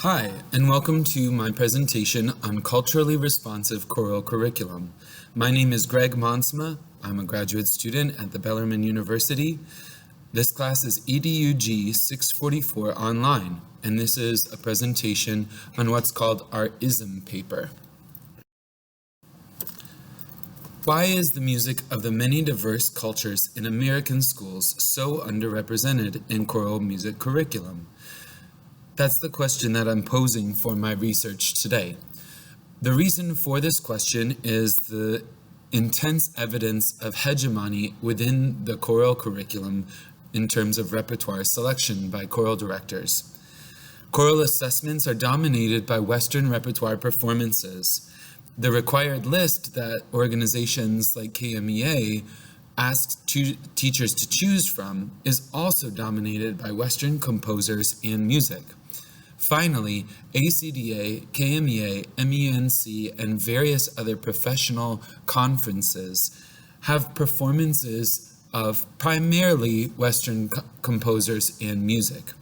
Hi, and welcome to my presentation on culturally responsive choral curriculum. My name is Greg Monsma. I'm a graduate student at the Bellarmine University. This class is EDUG 644 online, and this is a presentation on what's called our ISM paper. Why is the music of the many diverse cultures in American schools so underrepresented in choral music curriculum? That's the question that I'm posing for my research today. The reason for this question is the intense evidence of hegemony within the choral curriculum in terms of repertoire selection by choral directors. Choral assessments are dominated by Western repertoire performances. The required list that organizations like KMEA ask teachers to choose from is also dominated by Western composers and music. Finally, ACDA, KMEA, MENC, and various other professional conferences have performances of primarily Western composers and music.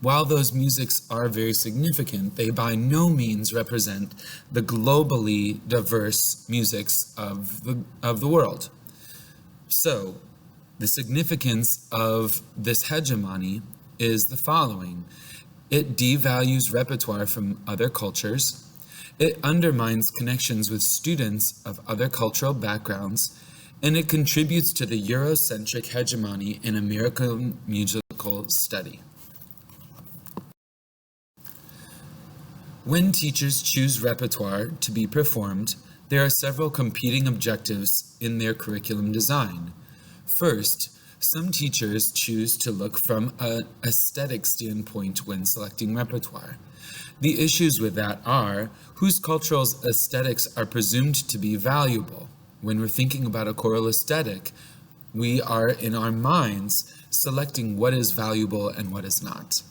While those musics are very significant, they by no means represent the globally diverse musics of the world. So, the significance of this hegemony is the following. It devalues repertoire from other cultures. It undermines connections with students of other cultural backgrounds, and it contributes to the Eurocentric hegemony in American musical study. When teachers choose repertoire to be performed, there are several competing objectives in their curriculum design. First, some teachers choose to look from an aesthetic standpoint when selecting repertoire. The issues with that are whose cultural aesthetics are presumed to be valuable. When we're thinking about a choral aesthetic, we are in our minds selecting what is valuable and what is not.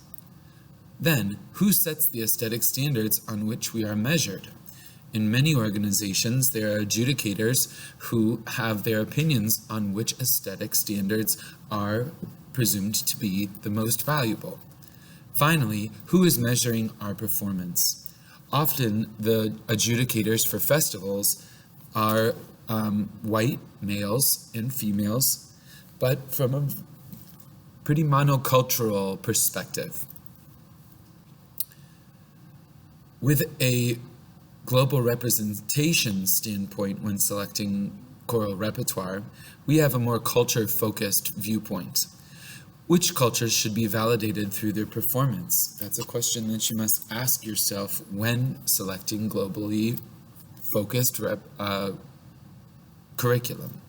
Then, who sets the aesthetic standards on which we are measured? In many organizations, there are adjudicators who have their opinions on which aesthetic standards are presumed to be the most valuable. Finally, who is measuring our performance? Often, the adjudicators for festivals are white males and females, but from a pretty monocultural perspective. With a global representation standpoint when selecting choral repertoire, we have a more culture-focused viewpoint. Which cultures should be validated through their performance? That's a question that you must ask yourself when selecting globally focused curriculum.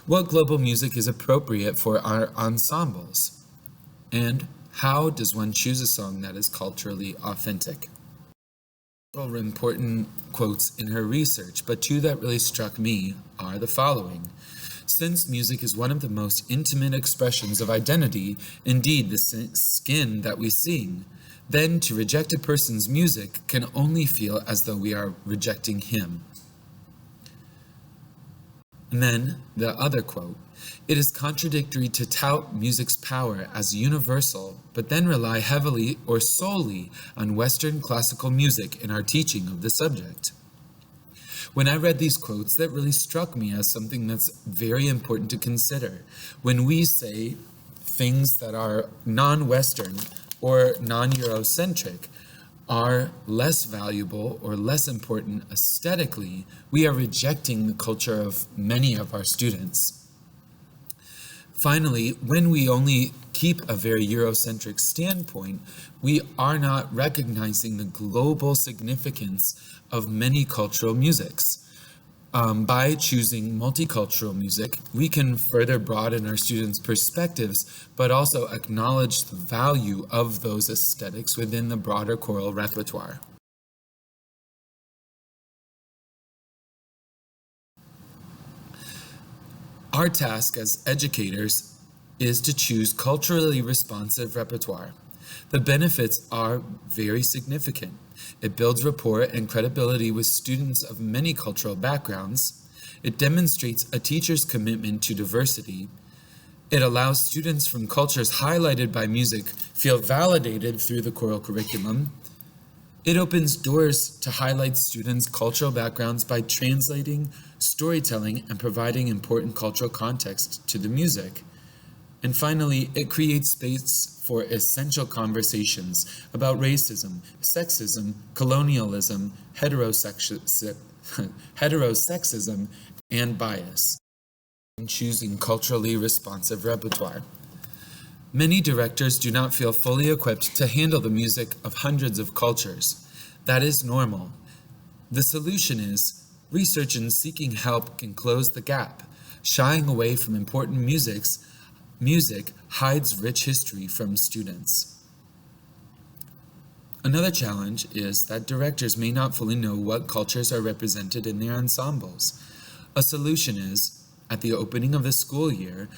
What global music is appropriate for our ensembles? And how does one choose a song that is culturally authentic? Several important quotes in her research, but two that really struck me are the following. Since music is one of the most intimate expressions of identity, indeed the skin that we sing, then to reject a person's music can only feel as though we are rejecting him. And then the other quote, it is contradictory to tout music's power as universal, but then rely heavily or solely on Western classical music in our teaching of the subject. When I read these quotes, that really struck me as something that's very important to consider. When we say things that are non-Western or non-Eurocentric are less valuable or less important aesthetically, we are rejecting the culture of many of our students. Finally, when we only keep a very Eurocentric standpoint, we are not recognizing the global significance of many cultural musics. By choosing multicultural music, we can further broaden our students' perspectives, but also acknowledge the value of those aesthetics within the broader choral repertoire. Our task as educators is to choose culturally responsive repertoire. The benefits are very significant. It builds rapport and credibility with students of many cultural backgrounds. It demonstrates a teacher's commitment to diversity. It allows students from cultures highlighted by music feel validated through the choral curriculum. It opens doors to highlight students' cultural backgrounds by translating, storytelling, and providing important cultural context to the music. And finally, it creates space for essential conversations about racism, sexism, colonialism, heterosexism, and bias in choosing culturally responsive repertoire. Many directors do not feel fully equipped to handle the music of hundreds of cultures. That is normal. The solution is research and seeking help can close the gap. Shying away from important music hides rich history from students. Another challenge is that directors may not fully know what cultures are represented in their ensembles. A solution is, at the opening of the school year,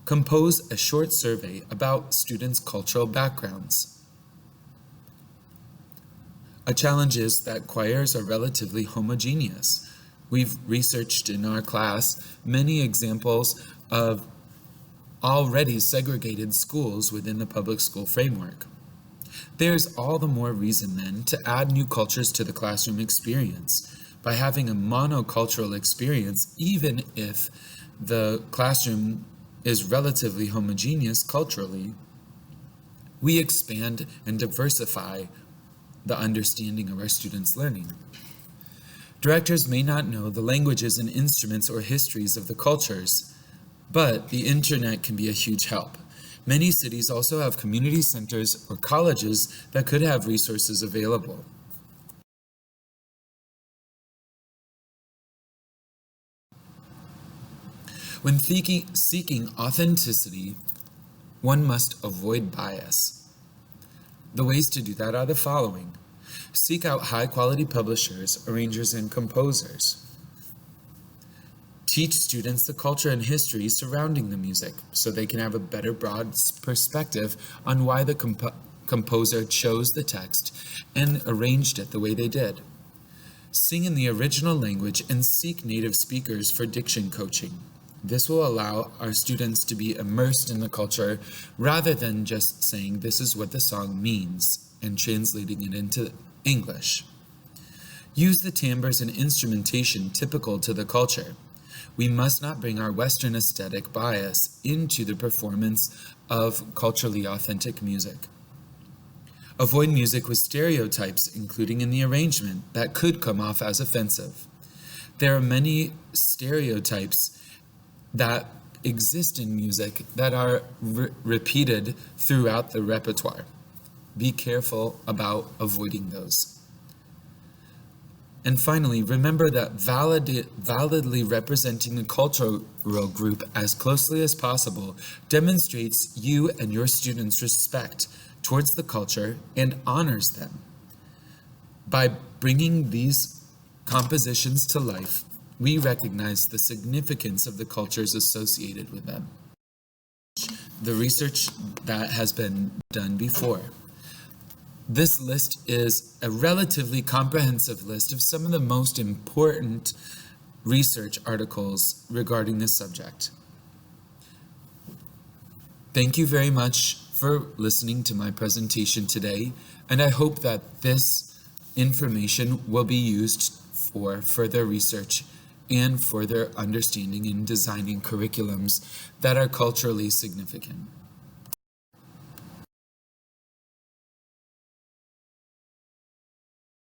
compose a short survey about students' cultural backgrounds. A challenge is that choirs are relatively homogeneous. We've researched in our class many examples of already segregated schools within the public school framework. There's all the more reason then to add new cultures to the classroom experience. By having a monocultural experience, even if the classroom is relatively homogeneous culturally, we expand and diversify the understanding of our students' learning. Directors may not know the languages and instruments or histories of the cultures, but the internet can be a huge help. Many cities also have community centers or colleges that could have resources available. When seeking authenticity, one must avoid bias. The ways to do that are the following. Seek out high-quality publishers, arrangers, and composers. Teach students the culture and history surrounding the music so they can have a better broad perspective on why the composer chose the text and arranged it the way they did. Sing in the original language and seek native speakers for diction coaching. This will allow our students to be immersed in the culture rather than just saying this is what the song means and translating it into English. Use the timbres and instrumentation typical to the culture. We must not bring our Western aesthetic bias into the performance of culturally authentic music. Avoid music with stereotypes, including in the arrangement, that could come off as offensive. There are many stereotypes that exist in music that are repeated throughout the repertoire. Be careful about avoiding those. And finally, remember that validly representing a cultural group as closely as possible demonstrates you and your students' respect towards the culture and honors them. By bringing these compositions to life, we recognize the significance of the cultures associated with them. The research that has been done before. This list is a relatively comprehensive list of some of the most important research articles regarding this subject. Thank you very much for listening to my presentation today, and I hope that this information will be used for further research and further understanding in designing curriculums that are culturally significant.